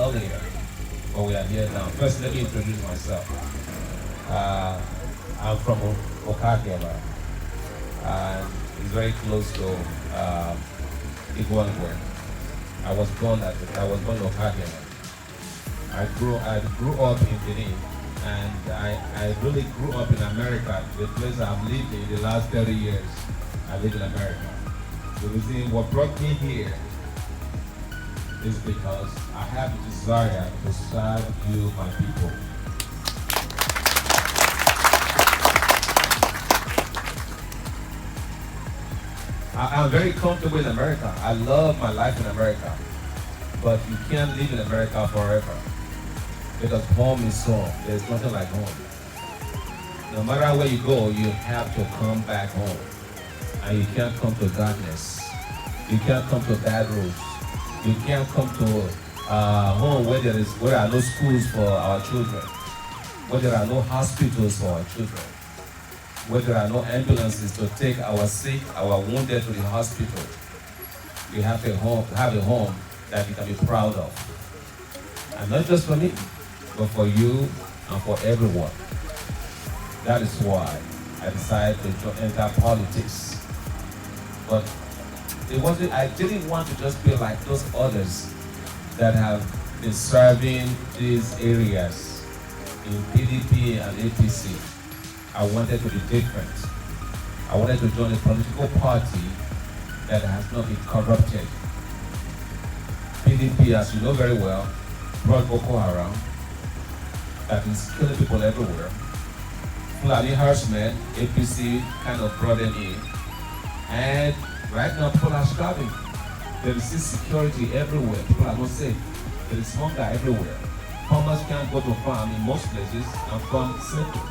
earlier, but we are here now. First, let me introduce myself. I'm from Okagema, and it's very close to Iguangue. I was born in Okagema. I grew up in Benin, and I really grew up in America, the place I've lived in the last 30 years. I live in America. The reason what brought me here is because I have a desire to serve you, my people. I'm very comfortable in America. I love my life in America. But you can't live in America forever. Because home is home. There's nothing like home. No matter where you go, you have to come back home. And you can't come to darkness. You can't come to bad roads. You can't come to home where there are no schools for our children, where there are no hospitals for our children, where there are no ambulances to take our sick, our wounded to the hospital. You have a home that you can be proud of. And not just for me, but for you and for everyone. That is why I decided to enter politics. But I didn't want to just be like those others that have been serving these areas in PDP and APC. I wanted to be different. I wanted to join a political party that has not been corrupted. PDP, as you know very well, brought Boko Haram, that is killing people everywhere. Fulani herdsmen, APC kind of brought them in. And right now people are starving. There is insecurity everywhere. People are not safe. There is hunger everywhere. Farmers can't go to farm in most places and farm safely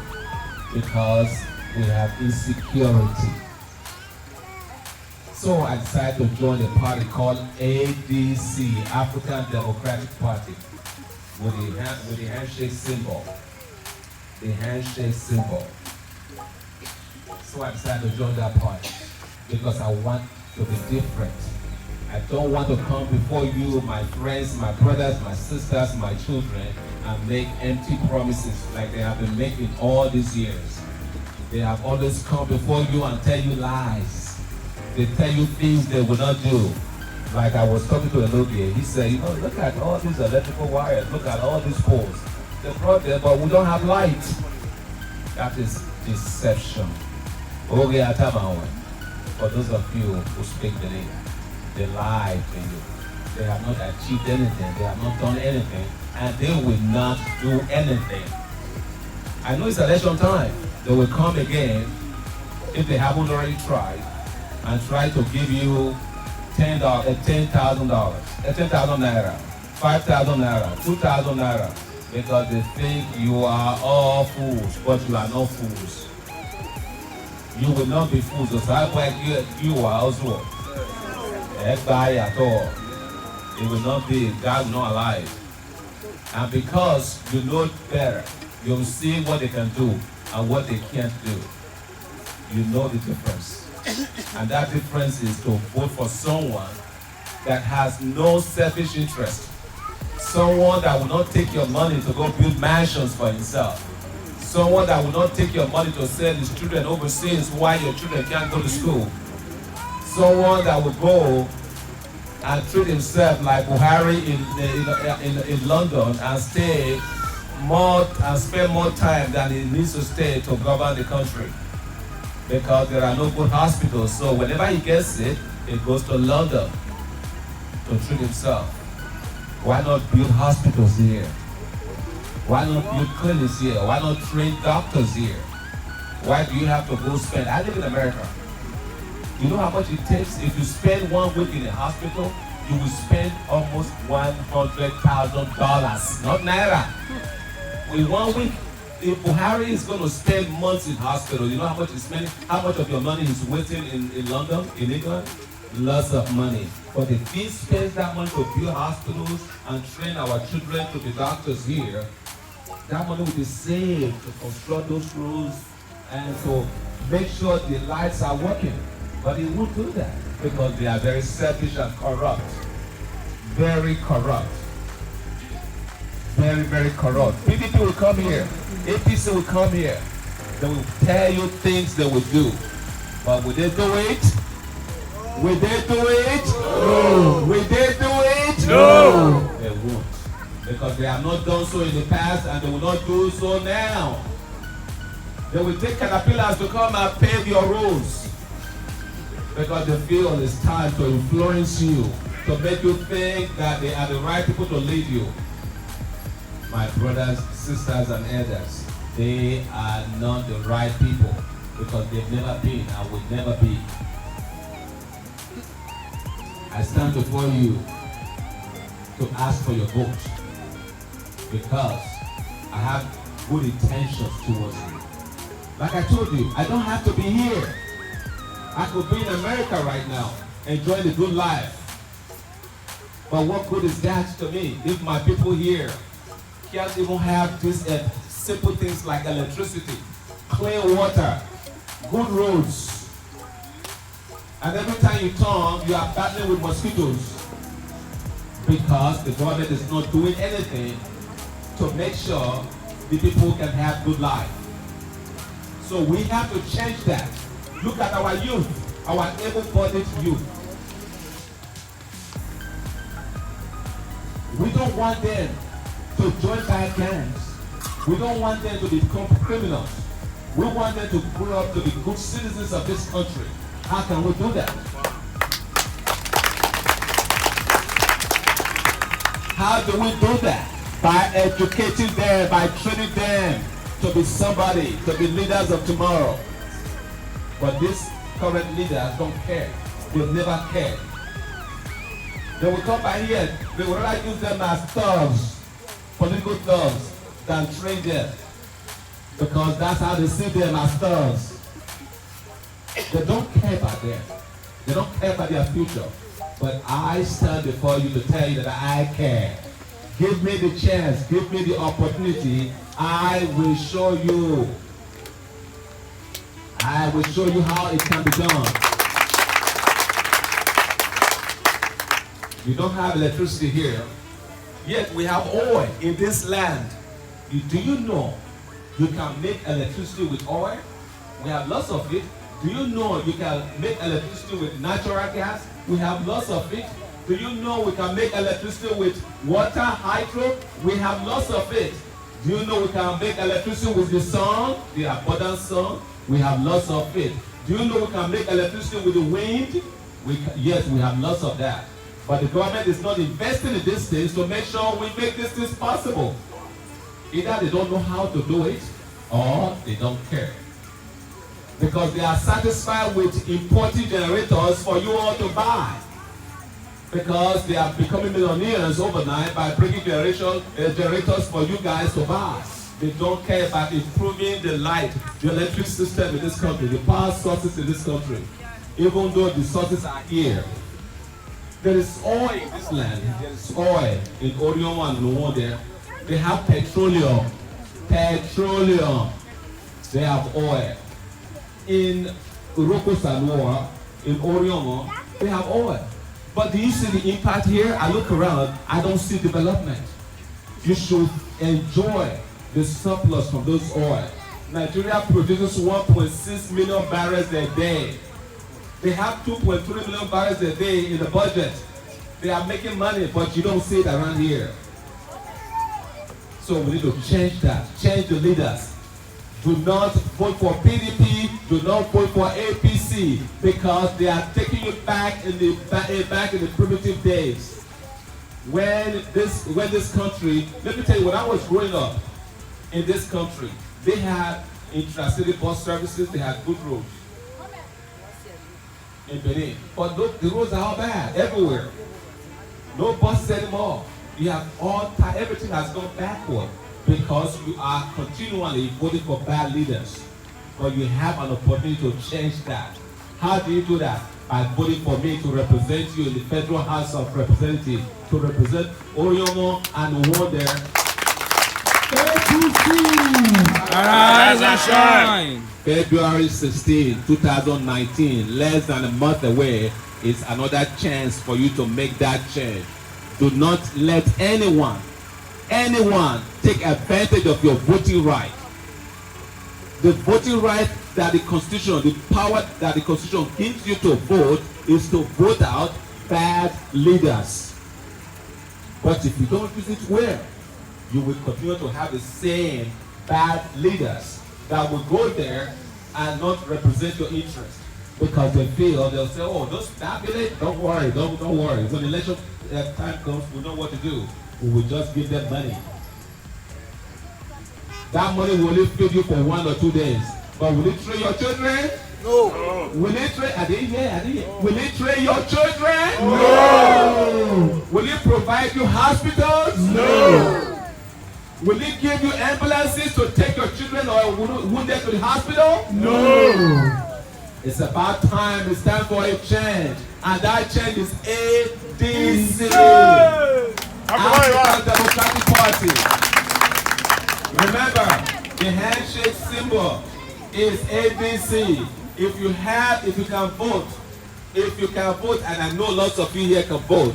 because we have insecurity. So I decided to join a party called ADC, African Democratic Party, with the handshake symbol. The handshake symbol. So I decided to join that party because I want to be different. I don't want to come before you, my friends, my brothers, my sisters, my children, and make empty promises like they have been making all these years. They have always come before you and tell you lies. They tell you things they will not do. Like I was talking to Elodie, he said, look at all these electrical wires, look at all these poles. They brought them, but we don't have light. That is deception. For those of you who speak the name, they lie to you. They have not achieved anything, they have not done anything, and they will not do anything. I know it's election time. They will come again if they haven't already tried and try to give you $10,000, $10,000 naira, 5,000 naira, 2,000 naira, because they think you are all fools, but you are not fools. You will not be fools, so that's why you are also. At all. It will not be, God not alive. And because you know better, you'll see what they can do and what they can't do. You know the difference. And that difference is to vote for someone that has no selfish interest. Someone that will not take your money to go build mansions for himself. Someone that will not take your money to send his children overseas while your children can't go to school. Someone that will go and treat himself like Buhari in London and stay more and spend more time than he needs to stay to govern the country. Because there are no good hospitals, so whenever he gets sick, he goes to London to treat himself. Why not build hospitals here? Why not build clinics here? Why not train doctors here? Why do you have to go spend? I live in America. You know how much it takes? If you spend 1 week in a hospital, you will spend almost $100,000, not naira. In 1 week, if Buhari is going to spend months in hospital, you know how much he's spending? How much of your money is waiting in London, in England? Lots of money. But if he spends that money to build hospitals and train our children to be doctors here, that money will be saved to construct those roads and to make sure the lights are working. But he won't do that because they are very selfish and corrupt. Very corrupt. very, very corrupt. PDP will come here. APC will come here. They will tell you things they will do. But will they do it? Will they do it? No. Will they do it? No. They won't. Because they have not done so in the past and they will not do so now. They will take caterpillars to come and pave your roads. Because they feel it's time to influence you, to make you think that they are the right people to lead you. My brothers, sisters, and elders, they are not the right people because they've never been and will never be. I stand before you to ask for your vote because I have good intentions towards you. Like I told you, I don't have to be here. I could be in America right now, enjoying the good life. But what good is that to me if my people here can't even have these simple things like electricity, clean water, good roads, and every time you turn, you are battling with mosquitoes because the government is not doing anything to make sure the people can have good life. So we have to change that. Look at our youth, our able-bodied youth. We don't want them to join bad gangs. We don't want them to become criminals. We want them to grow up to be good citizens of this country. How can we do that? How do we do that? By educating them, by training them to be somebody, to be leaders of tomorrow. But these current leaders don't care. They've never cared. They will come by here, they will rather use them as thugs, political thugs, than train them. Because that's how they see them, as thugs. They don't care about them. They don't care about their future. But I stand before you to tell you that I care. Give me the chance, give me the opportunity. I will show you. I will show you how it can be done. We don't have electricity here, yet we have oil in this land. Do you know you can make electricity with oil? We have lots of it. Do you know you can make electricity with natural gas? We have lots of it. Do you know we can make electricity with water, hydro? We have lots of it. Do you know we can make electricity with the sun, the abundant sun? We have lots of it. Do you know we can make electricity with the wind? Yes, we have lots of that. But the government is not investing in these things to make sure we make these things possible. Either they don't know how to do it, or they don't care. Because they are satisfied with importing generators for you all to buy. Because they are becoming millionaires overnight by bringing generators for you guys to buy. They don't care about improving the light, the electric system in this country, the power sources in this country, even though the sources are here. There is oil in this land. There is oil in Orion and Luo there. They have petroleum. Petroleum. They have oil. In Uroko Sanoa, in Orion, they have oil. But do you see the impact here? I look around, I don't see development. You should enjoy the surplus from those oil. Nigeria produces 1.6 million barrels a day. They have 2.3 million barrels a day in the budget. They are making money, but you don't see it around here. So we need to change that, change the leaders. Do not vote for PDP, do not vote for APC, because they are taking you back in the primitive days. When this country, let me tell you, when I was growing up in this country, they had intra-city bus services, they had good roads in Benin. But look, the roads are all bad everywhere. No buses anymore. You have everything has gone backward because you are continually voting for bad leaders. But you have an opportunity to change that. How do you do that? By voting for me to represent you in the Federal House of Representatives, to represent Oriomo and Wonder. Arise and shine. February 16, 2019, less than a month away, is another chance for you to make that change. Do not let anyone anyone take advantage of your voting right. The voting right that the Constitution, the power that the Constitution gives you to vote is to vote out bad leaders. But if you don't use it well, you will continue to have the same bad leaders that will go there and not represent your interest. Because they feel, they'll say, oh, those village, don't worry, don't worry. When the election time comes, we know what to do. We will just give them money. That money will only feed you for 1 or 2 days. But will it train your children? No. Will it train? I didn't hear. Will it train your children? No. Will it provide you hospitals? No. Will it give you ambulances to take your children or wounded to the hospital? No. It's about time. It's time for a change. And that change is ADC. African Democratic Party. Remember, the handshake symbol is ABC. If you can vote, and I know lots of you here can vote,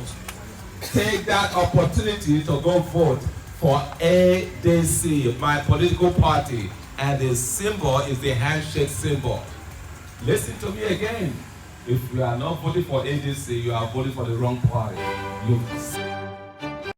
take that opportunity to go vote for ADC, my political party, and the symbol is the handshake symbol. Listen to me again. If you are not voting for ADC, you are voting for the wrong party.